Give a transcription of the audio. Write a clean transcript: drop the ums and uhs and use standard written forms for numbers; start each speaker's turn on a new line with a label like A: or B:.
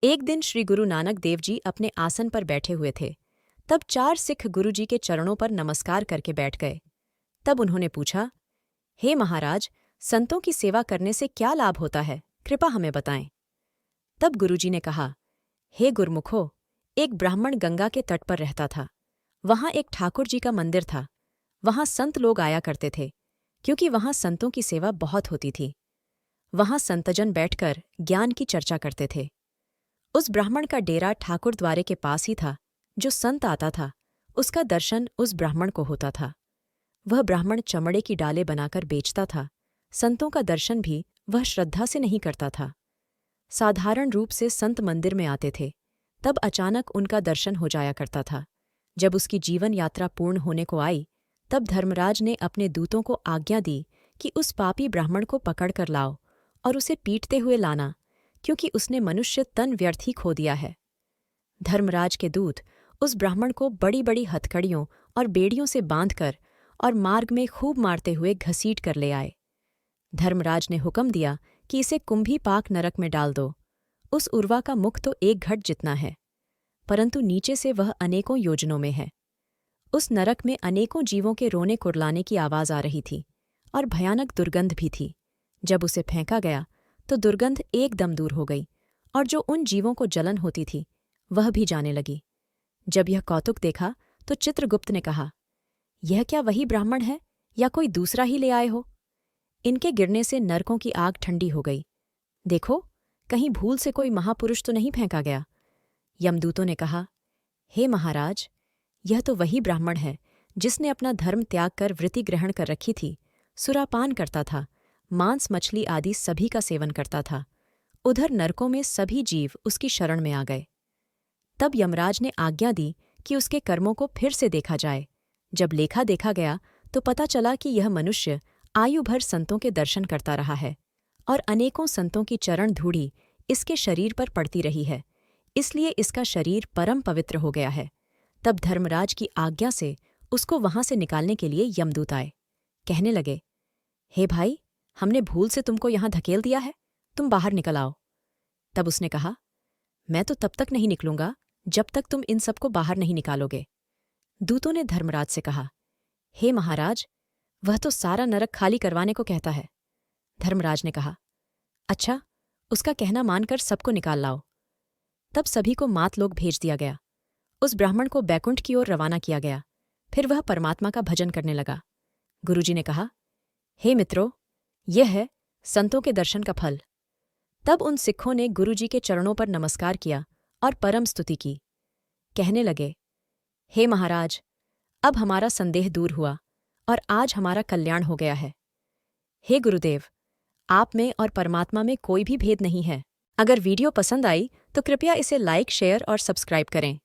A: एक दिन श्री गुरु नानक देव जी अपने आसन पर बैठे हुए थे। तब 4 सिख गुरु जी के चरणों पर नमस्कार करके बैठ गए। तब उन्होंने पूछा, हे महाराज, संतों की सेवा करने से क्या लाभ होता है, कृपा हमें बताएं। तब गुरुजी ने कहा, हे गुरमुखो, एक ब्राह्मण गंगा के तट पर रहता था। वहां एक ठाकुर जी का मंदिर था। वहां संत लोग आया करते थे, क्योंकि वहां संतों की सेवा बहुत होती थी। वहां संतजन बैठकर ज्ञान की चर्चा करते थे। उस ब्राह्मण का डेरा ठाकुर द्वारे के पास ही था। जो संत आता था, उसका दर्शन उस ब्राह्मण को होता था। वह ब्राह्मण चमड़े की डालें बनाकर बेचता था। संतों का दर्शन भी वह श्रद्धा से नहीं करता था। साधारण रूप से संत मंदिर में आते थे, तब अचानक उनका दर्शन हो जाया करता था। जब उसकी जीवन यात्रा पूर्ण होने को आई, तब धर्मराज ने अपने दूतों को आज्ञा दी कि उस पापी ब्राह्मण को पकड़कर लाओ और उसे पीटते हुए लाना, क्योंकि उसने मनुष्य तन व्यर्थ ही खो दिया है। धर्मराज के दूत उस ब्राह्मण को बड़ी बड़ी हथकड़ियों और बेड़ियों से बांधकर और मार्ग में खूब मारते हुए घसीट कर ले आए। धर्मराज ने हुक्म दिया कि इसे कुंभी पाक नरक में डाल दो। उस उर्वा का मुख तो 1 घट जितना है, परंतु नीचे से वह अनेकों योजनों में है। उस नरक में अनेकों जीवों के रोने कुरलाने की आवाज आ रही थी और भयानक दुर्गंध भी थी। जब उसे फेंका गया तो दुर्गंध एकदम दूर हो गई और जो उन जीवों को जलन होती थी वह भी जाने लगी। जब यह कौतुक देखा तो चित्रगुप्त ने कहा, यह क्या वही ब्राह्मण है या कोई दूसरा ही ले आए हो? इनके गिरने से नरकों की आग ठंडी हो गई। देखो, कहीं भूल से कोई महापुरुष तो नहीं फेंका गया। यमदूतों ने कहा, हे महाराज, यह तो वही ब्राह्मण है जिसने अपना धर्म त्याग कर वृत्ति ग्रहण कर रखी थी। सुरापान करता था, मांस मछली आदि सभी का सेवन करता था। उधर नरकों में सभी जीव उसकी शरण में आ गए। तब यमराज ने आज्ञा दी कि उसके कर्मों को फिर से देखा जाए। जब लेखा देखा गया तो पता चला कि यह मनुष्य आयु भर संतों के दर्शन करता रहा है और अनेकों संतों की चरण धूड़ी इसके शरीर पर पड़ती रही है, इसलिए इसका शरीर परम पवित्र हो गया है। तब धर्मराज की आज्ञा से उसको वहां से निकालने के लिए यमदूत आए। कहने लगे, हे भाई, हमने भूल से तुमको यहां धकेल दिया है, तुम बाहर निकल आओ। तब उसने कहा, मैं तो तब तक नहीं निकलूंगा जब तक तुम इन सबको बाहर नहीं निकालोगे। दूतों ने धर्मराज से कहा, हे महाराज, वह तो सारा नरक खाली करवाने को कहता है। धर्मराज ने कहा, अच्छा, उसका कहना मानकर सबको निकाल लाओ। तब सभी को मातलोक भेज दिया गया। उस ब्राह्मण को बैकुंठ की ओर रवाना किया गया। फिर वह परमात्मा का भजन करने लगा। गुरुजी ने कहा, हे मित्रों, यह है संतों के दर्शन का फल। तब उन सिखों ने गुरुजी के चरणों पर नमस्कार किया और परम स्तुति की। कहने लगे, हे महाराज, अब हमारा संदेह दूर हुआ और आज हमारा कल्याण हो गया है। हे गुरुदेव, आप में और परमात्मा में कोई भी भेद नहीं है। अगर वीडियो पसंद आई तो कृपया इसे लाइक, शेयर और सब्सक्राइब करें।